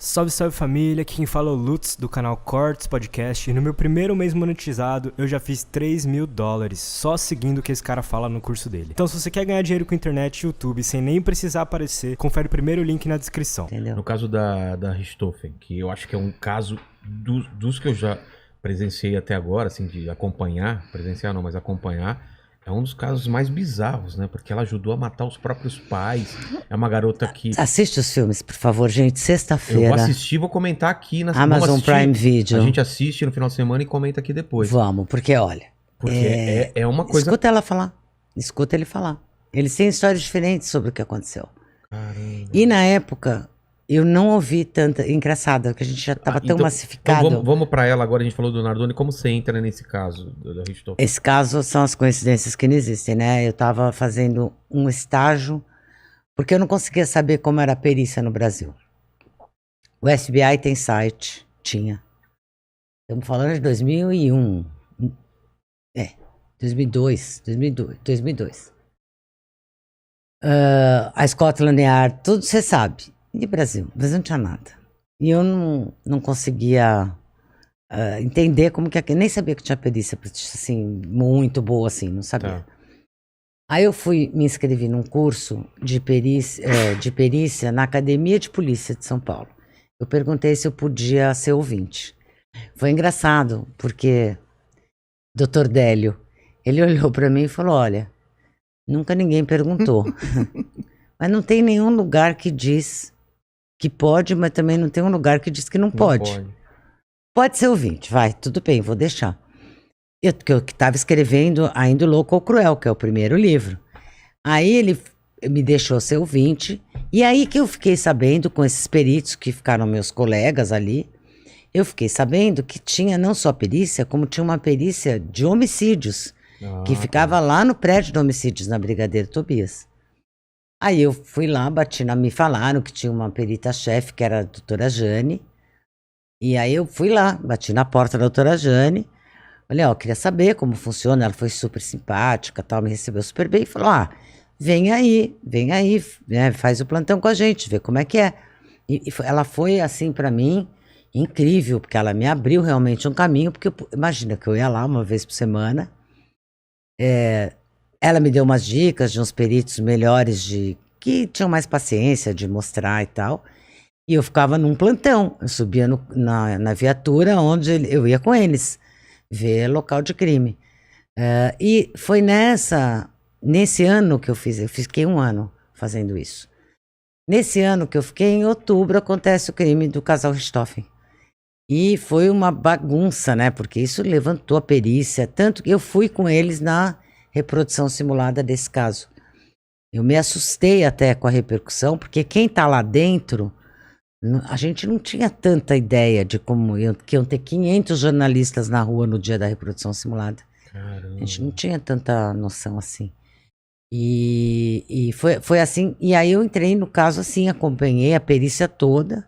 Salve, salve família, aqui quem fala é o Lutz do canal Cortes Podcast e no meu primeiro mês monetizado eu já fiz $3.000 só seguindo o que esse cara fala no curso dele. Então se você quer ganhar dinheiro com internet e YouTube sem nem precisar aparecer, confere o primeiro link na descrição. Entendeu? No caso da Richthofen, que eu acho que é um caso dos que eu já presenciei até agora, assim, de acompanhar, presenciar não, mas acompanhar, é um dos casos mais bizarros, né? Porque ela ajudou a matar os próprios pais. É uma garota que... Assiste os filmes, por favor, gente. Eu Sexta-feira. vou assistir, vou comentar aqui na Amazon Prime Video. A gente assiste no final de semana e comenta aqui depois. Vamos, porque olha. Porque é uma coisa... Escuta ela falar. Escuta ele falar. Eles têm histórias diferentes sobre o que aconteceu. Caramba. E na época, eu não ouvi tanta. Engraçado, que a gente já estava tão Então massificado. vamos pra ela agora, a gente falou do Nardoni, como você entra nesse caso da Richthofen? Esse caso são as coincidências que não existem, né? Eu estava fazendo um estágio, porque eu não conseguia saber como era a perícia no Brasil. O FBI tem site, tinha. Estamos falando de 2001. 2002. A Scotland Yard, tudo você sabe. E Brasil? Brasil não tinha nada. E eu não conseguia entender como que... Nem sabia que tinha perícia, assim, muito boa, assim, não sabia. Tá. Aí eu me inscrevi num curso de perícia na Academia de Polícia de São Paulo. Eu perguntei se eu podia ser ouvinte. Foi engraçado, porque Dr. Délio, ele olhou para mim e falou, olha, nunca ninguém perguntou. Mas não tem nenhum lugar que diz que pode, mas também não tem um lugar que diz que não pode. Pode ser ouvinte, vai, tudo bem, vou deixar. Eu que estava escrevendo ainda o Louco ou Cruel, que é o primeiro livro. Aí ele me deixou ser ouvinte, e aí que eu fiquei sabendo, com esses peritos que ficaram meus colegas ali, eu fiquei sabendo que tinha não só perícia, como tinha uma perícia de homicídios, que ficava lá no prédio de homicídios, na Brigadeiro Tobias. Aí eu fui lá, me falaram que tinha uma perita-chefe, que era a doutora Jane, e aí eu fui lá, bati na porta da doutora Jane, falei, ó, queria saber como funciona, ela foi super simpática, tal, me recebeu super bem, e falou, vem aí, né, faz o plantão com a gente, vê como é que é. Ela foi, assim, pra mim, incrível, porque ela me abriu realmente um caminho, porque imagina que eu ia lá uma vez por semana, ela me deu umas dicas de uns peritos melhores, que tinham mais paciência de mostrar e tal, e eu ficava num plantão, eu subia na viatura onde eu ia com eles, ver local de crime. E foi nesse ano que eu fiquei um ano fazendo isso. Nesse ano que eu fiquei, em outubro, acontece o crime do casal Richthofen. E foi uma bagunça, né? Porque isso levantou a perícia, tanto que eu fui com eles na reprodução simulada desse caso. Eu me assustei até com a repercussão, porque quem tá lá dentro, a gente não tinha tanta ideia de que iam ter 500 jornalistas na rua no dia da reprodução simulada. Caramba. A gente não tinha tanta noção assim. E foi assim, e aí eu entrei no caso assim, acompanhei a perícia toda.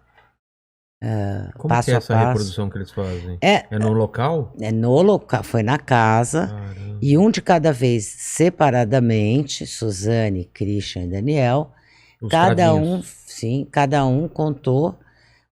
Como passo que é a essa passo. reprodução que eles fazem? É no local? É no local, foi na casa. Caramba. E um de cada vez separadamente, Suzane, Christian e Daniel, Os cada um contou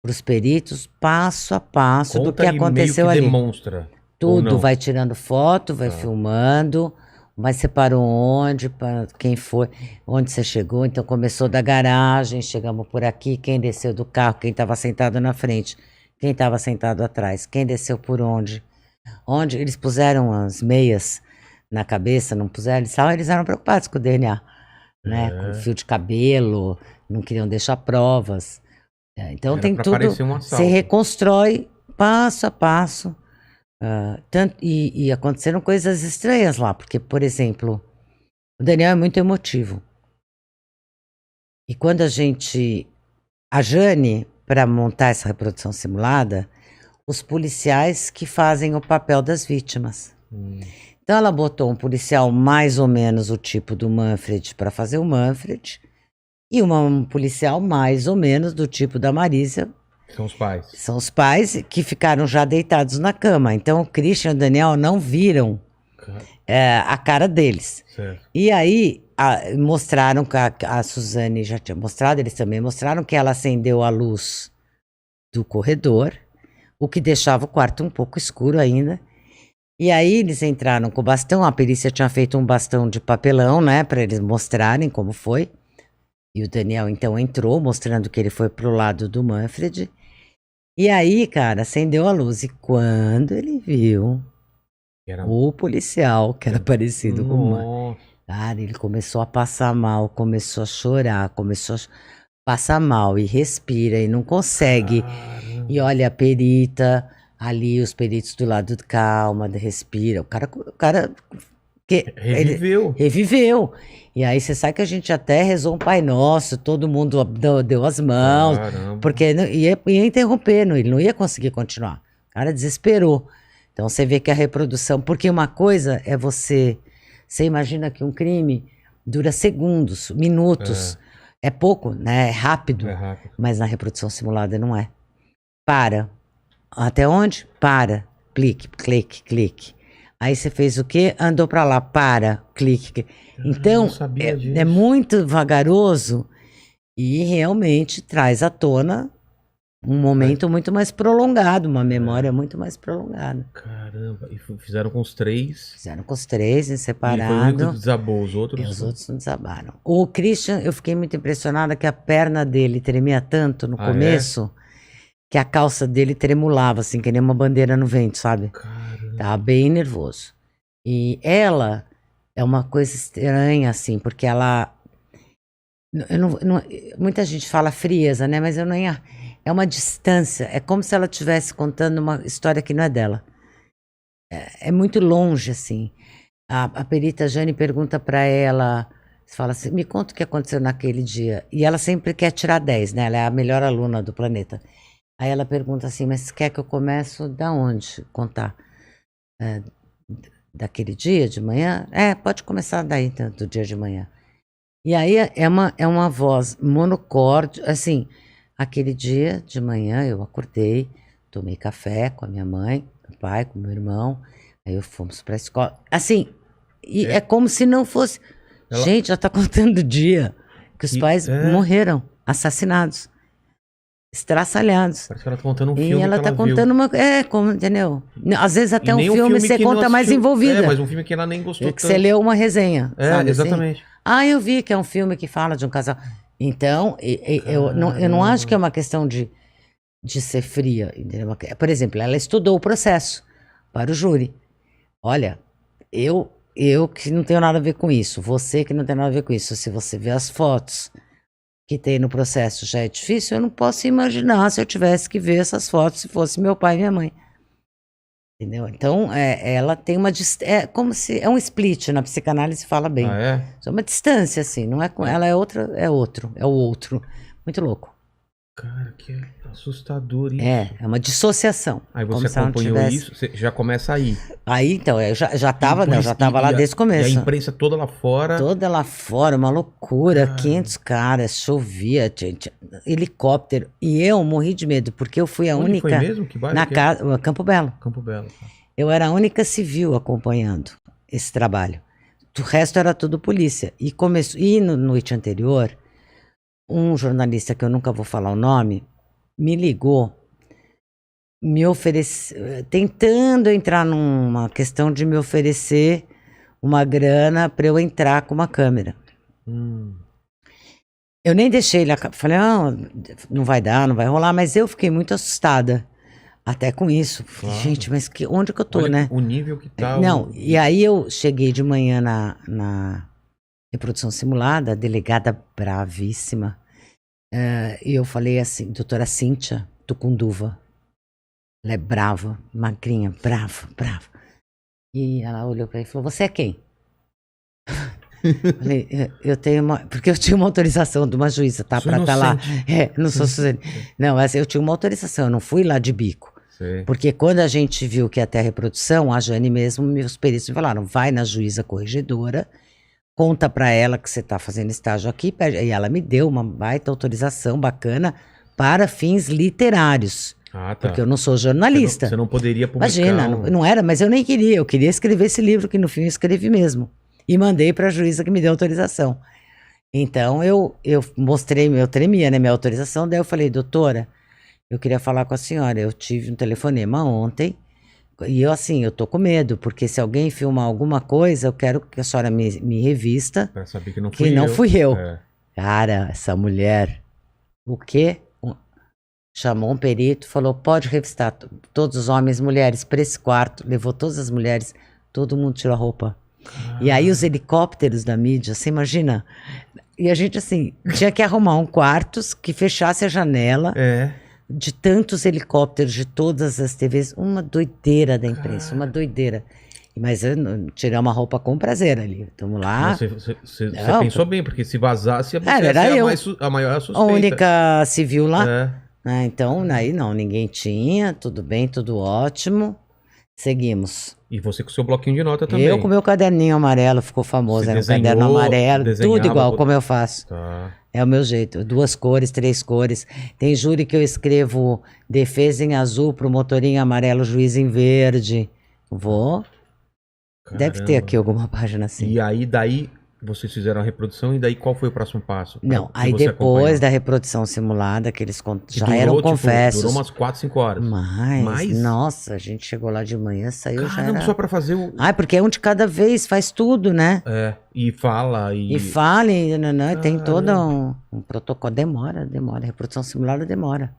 para os peritos passo a passo do que aconteceu meio que ali. demonstra. Ou Tudo, não? vai tirando foto, vai filmando, mas separou onde, para quem foi, onde você chegou. Então começou da garagem, chegamos por aqui, quem desceu do carro, quem estava sentado na frente, quem estava sentado atrás, quem desceu por onde. Onde eles puseram as meias na cabeça, não puseram, eles eram preocupados com o DNA, né? Com fio de cabelo, não queriam deixar provas. Então Era tem pra tudo, parecer um se assalto. reconstrói passo a passo. E aconteceram coisas estranhas lá, porque, por exemplo, o Daniel é muito emotivo. E quando a Jane, para montar essa reprodução simulada, os policiais que fazem o papel das vítimas. Então ela botou um policial mais ou menos o tipo do Manfred para fazer o Manfred, e um policial mais ou menos do tipo da Marisa. São os pais. São os pais que ficaram já deitados na cama. Então o Christian e o Daniel não viram a cara deles. Certo. E aí mostraram que a Suzane já tinha mostrado, eles também mostraram que ela acendeu a luz do corredor, o que deixava o quarto um pouco escuro ainda. E aí eles entraram com o bastão, a perícia tinha feito um bastão de papelão, né, para eles mostrarem como foi. E o Daniel então entrou, mostrando que ele foi pro lado do Manfred. E aí, cara, acendeu a luz. E quando ele viu o policial, que era parecido com o Manfred, cara, ele começou a passar mal, começou a chorar, começou a passar mal e respira e não consegue. E olha a perita ali, os peritos do lado, calma, respira. O cara que Reviveu. Reviveu. E aí você sabe que a gente até rezou um Pai Nosso, todo mundo deu as mãos, Caramba. porque ia interromper, ele não ia conseguir continuar. O cara desesperou. Então você vê que a reprodução, porque uma coisa é você imagina que um crime dura segundos, minutos, é pouco, né? É rápido, mas na reprodução simulada não é. Para. Até onde? Para. Clique, clique, clique. Aí você fez o quê? Andou para lá, para, clique. Então, é muito vagaroso e realmente traz à tona um momento muito mais prolongado, uma memória muito mais prolongada. Caramba, e fizeram com os 3? Fizeram com os 3 em separado. E foi o único que desabou, os outros? E os outros não desabaram. O Christian, eu fiquei muito impressionada que a perna dele tremia tanto no começo, que a calça dele tremulava, assim, que nem uma bandeira no vento, sabe? Caramba. Tava bem nervoso. E ela é uma coisa estranha, assim, porque ela... muita gente fala frieza, né? Mas eu não ia... É uma distância. É como se ela estivesse contando uma história que não é dela. É muito longe, assim. A perita Jane pergunta para ela... Fala assim, me conta o que aconteceu naquele dia. E ela sempre quer tirar 10, né? Ela é a melhor aluna do planeta. Aí ela pergunta assim, mas quer que eu comece da onde contar? Daquele dia de manhã? Pode começar daí, então, do dia de manhã. E aí é uma voz monocorde, assim, aquele dia de manhã eu acordei, tomei café com a minha mãe, meu pai, com meu irmão, aí fomos pra escola. Assim, e é como se não fosse... Gente, já tá contando o dia que os pais morreram, assassinados. Estraçalhados. Parece que ela tá contando um filme. E ela tá contando uma. Como, entendeu? Às vezes até um filme você conta mais envolvida. Mas um filme que ela nem gostou. Que você leu uma resenha. Sabe, exatamente. Assim? Eu vi que é um filme que fala de um casal. Então, eu não acho que é uma questão de ser fria. Entendeu? Por exemplo, ela estudou o processo para o júri. Olha, eu que não tenho nada a ver com isso. Você que não tem nada a ver com isso. Se você vê as fotos que tem no processo já é difícil, eu não posso imaginar se eu tivesse que ver essas fotos se fosse meu pai e minha mãe. Entendeu? Então, ela tem uma... É como se... É um split, na psicanálise fala bem. É uma distância, assim. Não é com ela, é outra, é outro. É o outro. Muito louco. Cara, que assustador isso. É uma dissociação. Aí você acompanhou isso, você já começa aí. Aí, então, eu já tava lá desde o começo. E a imprensa toda lá fora. Toda lá fora, uma loucura. 500 caras, chovia, helicóptero. E eu morri de medo, porque eu fui a única... Foi mesmo? Que bairro? Campo Belo. Campo Belo. Tá. Eu era a única civil acompanhando esse trabalho. O resto era tudo polícia. E na noite anterior... Um jornalista, que eu nunca vou falar o nome, me ligou, me ofereceu, tentando entrar numa questão de me oferecer uma grana para eu entrar com uma câmera. Eu nem deixei ele, falei, não vai dar, não vai rolar, mas eu fiquei muito assustada, até com isso. Claro. Gente, mas onde que eu tô, né? O nível que tá... Não, e aí eu cheguei de manhã na reprodução simulada, a delegada bravíssima, e eu falei assim, doutora Cíntia Tucunduva, ela é brava, magrinha, brava. E ela olhou pra ele e falou, você é quem? Falei, porque eu tinha uma autorização de uma juíza, tá? Pra estar lá. Não sou Suzane. Não, mas eu tinha uma autorização, eu não fui lá de bico. Sim. Porque quando a gente viu que ia ter a reprodução, a Jane mesmo, meus peritos me falaram, vai na juíza corregedora, conta pra ela que você tá fazendo estágio aqui, e ela me deu uma baita autorização bacana para fins literários. Tá. Porque eu não sou jornalista. Você não poderia publicar. Imagina, não era, mas eu nem queria. Eu queria escrever esse livro, que no fim eu escrevi mesmo. E mandei pra juíza que me deu autorização. Então eu mostrei, eu tremia, né, minha autorização. Daí eu falei, doutora, eu queria falar com a senhora. Eu tive um telefonema ontem e eu, assim, eu tô com medo, porque se alguém filmar alguma coisa, eu quero que a senhora me revista, Pra saber que não que não fui eu. É. Cara, essa mulher, o quê? Chamou um perito, falou, pode revistar todos os homens e mulheres para esse quarto. Levou todas as mulheres, todo mundo tirou a roupa. E aí os helicópteros da mídia, você imagina? E a gente, assim, tinha que arrumar um quarto que fechasse a janela É. de tantos helicópteros de todas as TVs. Uma doideira da imprensa, uma doideira. Mas eu tirei uma roupa com prazer ali. Estamos lá. Você Não, pensou bem, porque se vazasse, você era ia ser eu. a maior suspeita. A única civil lá. É. Então, aí não, ninguém tinha. Tudo bem, tudo ótimo. Seguimos. E você com o seu bloquinho de nota também. Eu com meu caderninho amarelo, ficou famoso. Você Era um desenhou, caderno amarelo, desenhava, tudo igual, como eu faço. Tá. É o meu jeito. 2 cores, 3 cores. Tem júri que eu escrevo defesa em azul, promotoria em amarelo, juiz em verde. Vou. Deve ter Caramba. aqui alguma página assim. E aí, daí, vocês fizeram a reprodução, e daí qual foi o próximo passo? Não, Que aí você depois acompanhou? da reprodução simulada, que eles Que já durou, eram tipo, confessos. Durou umas 4, 5 horas. Mas, nossa, a gente chegou lá de manhã, saiu já Caramba, era... só pra fazer o... Ai, porque é um de cada vez, faz tudo, né? É, e fala, E fala, e tem todo Caramba. um protocolo. Demora. Reprodução simulada demora.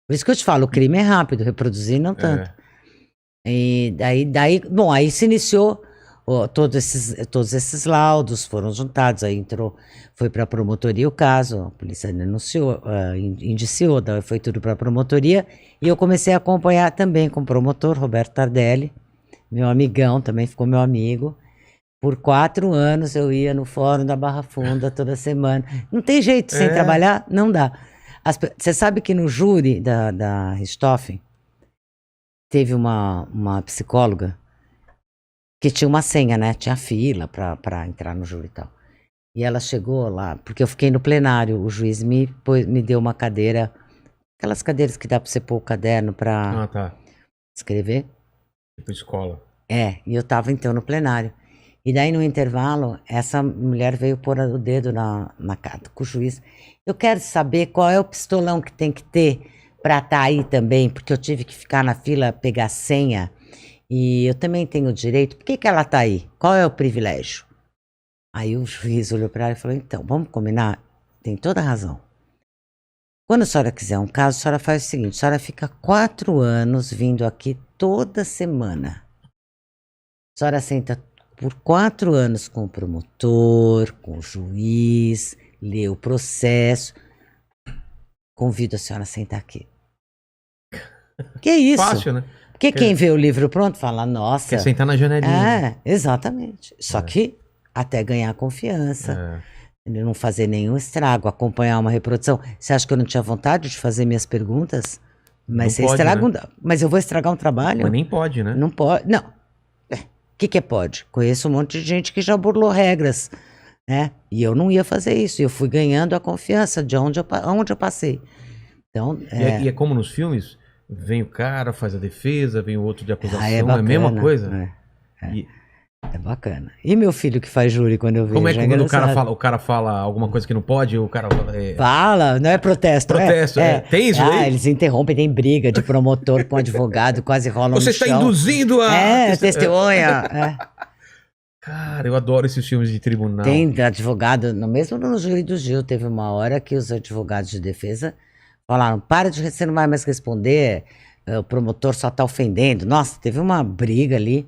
Por isso que eu te falo, o crime é rápido, reproduzir não tanto. E daí, bom, aí se iniciou todos esses laudos foram juntados, aí foi para a promotoria o caso, a polícia denunciou, indiciou, daí foi tudo para a promotoria, e eu comecei a acompanhar também com o promotor, Roberto Tardelli, meu amigão, também ficou meu amigo. Por 4 anos eu ia no Fórum da Barra Funda toda semana. Não tem jeito, sem trabalhar, não dá. Você sabe que no júri da Richthofen, teve uma psicóloga que tinha uma senha, né? Tinha fila pra entrar no júri e tal. E ela chegou lá, porque eu fiquei no plenário, o juiz me deu uma cadeira, aquelas cadeiras que dá pra você pôr o caderno pra tá. escrever. Tipo escola. E eu tava então no plenário. E daí no intervalo, essa mulher veio pôr o dedo na cara com o juiz. Eu quero saber qual é o pistolão que tem que ter pra estar aí também, porque eu tive que ficar na fila, pegar senha. E eu também tenho direito. Por que ela tá aí? Qual é o privilégio? Aí o juiz olhou para ela e falou, então, vamos combinar? Tem toda a razão. Quando a senhora quiser um caso, a senhora faz o seguinte, a senhora fica 4 anos vindo aqui toda semana. A senhora senta por 4 anos com o promotor, com o juiz, lê o processo. Convido a senhora a sentar aqui. Que isso? Fácil, né? Porque quem vê o livro pronto fala, nossa... Quer sentar na janelinha. Exatamente. Só que até ganhar confiança, não fazer nenhum estrago, acompanhar uma reprodução. Você acha que eu não tinha vontade de fazer minhas perguntas? Mas Não você pode, estraga né? Mas eu vou estragar um trabalho? Mas nem pode, né? Não pode. Não. O que é pode? Conheço um monte de gente que já burlou regras, né? E eu não ia fazer isso. Eu fui ganhando a confiança de onde eu passei. Então, E é como nos filmes? Vem o cara, faz a defesa, vem o outro de acusação, é é a bacana, mesma coisa? É bacana. E meu filho que faz júri quando eu vejo? Como é que quando engraçado. o cara fala alguma coisa que não pode, o cara fala... Fala, não é protesto. Protesto, tem isso aí? Eles interrompem, tem briga de promotor com advogado, quase rolam no Você chão. está induzindo a... Testemunha. Cara, eu adoro esses filmes de tribunal. Tem advogado, mesmo no júri do Gil, teve uma hora que os advogados de defesa falaram, você não vai mais responder, o promotor só está ofendendo. Nossa, teve uma briga ali,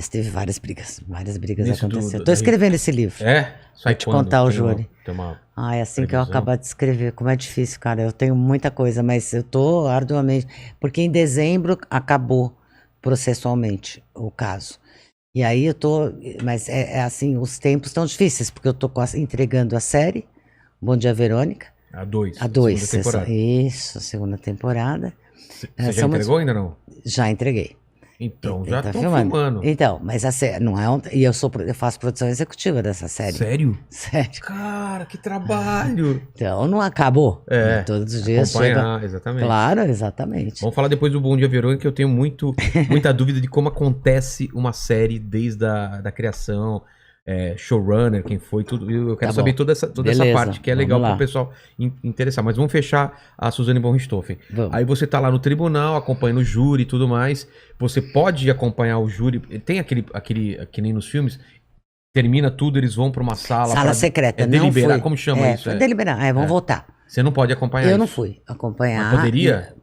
teve várias brigas acontecendo. Estou escrevendo esse livro. Sai Vou te contar o júri. É assim que eu acabar de escrever, como é difícil, cara. Eu tenho muita coisa, mas eu tô arduamente, porque em dezembro acabou processualmente o caso. E aí mas assim, os tempos estão difíceis, porque eu tô entregando a série, Bom Dia Verônica. A 2. A 2, a segunda temporada. Você já entregou ainda não? Já entreguei. Então, já estão filmando. Então, mas a série não é e eu faço produção executiva dessa série. Sério? Sério. Cara, que trabalho! Então não acabou. Todos os dias chega. Exatamente. Claro, exatamente. Vamos falar depois do Bom Dia Verônica, que eu tenho muita dúvida de como acontece uma série desde a da criação. showrunner, quem foi, tudo. Eu quero Tá saber bom. toda essa Beleza, parte que é vamos legal para lá. o pessoal interessar. Mas vamos fechar a Suzane von Richthofen. Vamos. Aí você tá lá no tribunal, acompanhando o júri e tudo mais. Você pode acompanhar o júri. Tem aquele que nem nos filmes, termina tudo, eles vão para uma sala. Sala secreta, não deliberar. fui. Como chama isso? Foi deliberar. Vamos voltar. Você não pode acompanhar Eu isso. não fui acompanhar. Mas poderia?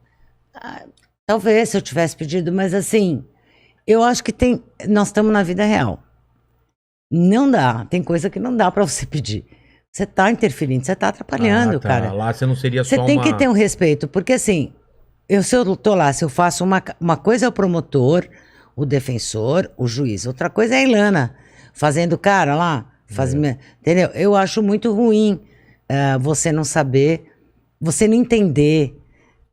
Talvez se eu tivesse pedido, mas assim, eu acho que nós estamos na vida real. Não dá, tem coisa que não dá pra você pedir. Você tá interferindo, você tá atrapalhando, tá. cara. Lá você não seria Você só tem uma... que ter um respeito, porque assim, se eu tô lá, se eu faço uma coisa é o promotor, o defensor, o juiz. Outra coisa é a Ilana, fazendo cara lá, entendeu? Eu acho muito ruim você não saber, você não entender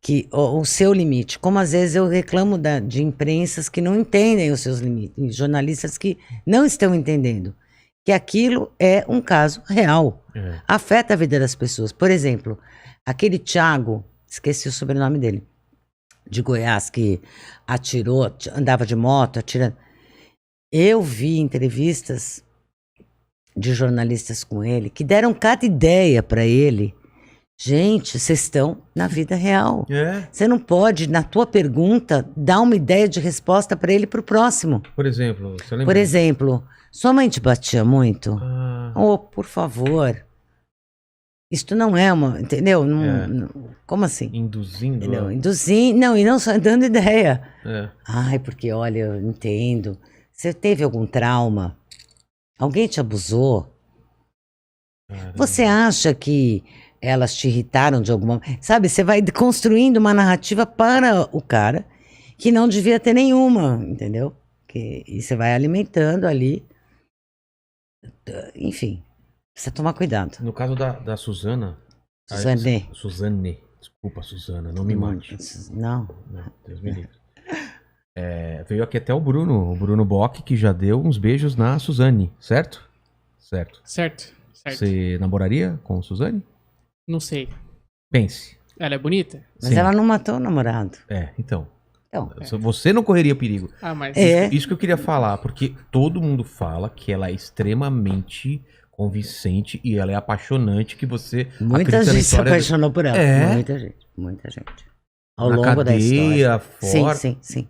que o seu limite. Como às vezes eu reclamo de imprensas que não entendem os seus limites, jornalistas que não estão entendendo que aquilo é um caso real. Afeta a vida das pessoas. Por exemplo, aquele Thiago, esqueci o sobrenome dele, de Goiás, que atirou, andava de moto, atirando. Eu vi entrevistas de jornalistas com ele que deram cada ideia para ele. Gente, vocês estão na vida real. Você não pode, na tua pergunta, dar uma ideia de resposta para ele para o próximo. Por exemplo, você lembra? Por exemplo, sua mãe te batia muito? Oh, por favor. Isto não é uma, entendeu? Como assim? Induzindo. Entendeu? Induzindo, não, e não só dando ideia. Ai, porque olha, eu entendo. Você teve algum trauma? Alguém te abusou? Você acha que elas te irritaram de alguma... Sabe, você vai construindo uma narrativa para o cara que não devia ter nenhuma, entendeu? E você vai alimentando ali. Enfim, precisa tomar cuidado. No caso da Suzana... Suzane. Suzane. Desculpa, Suzana, não me mate. Não. Deus me livre. Veio aqui até o Bruno Bock, que já deu uns beijos na Suzane, certo? Certo. Você namoraria com Suzane? Não sei. Pense. Ela é bonita? Mas Sim. ela não matou o namorado. Então. Então, Você não correria perigo. Mas... Isso que eu queria falar, porque todo mundo fala que ela é extremamente convincente e ela é apaixonante, que você... muita acredita na gente se história apaixonou por ela. É. Muita gente. Ao na longo da história. cadeia, fora. Sim.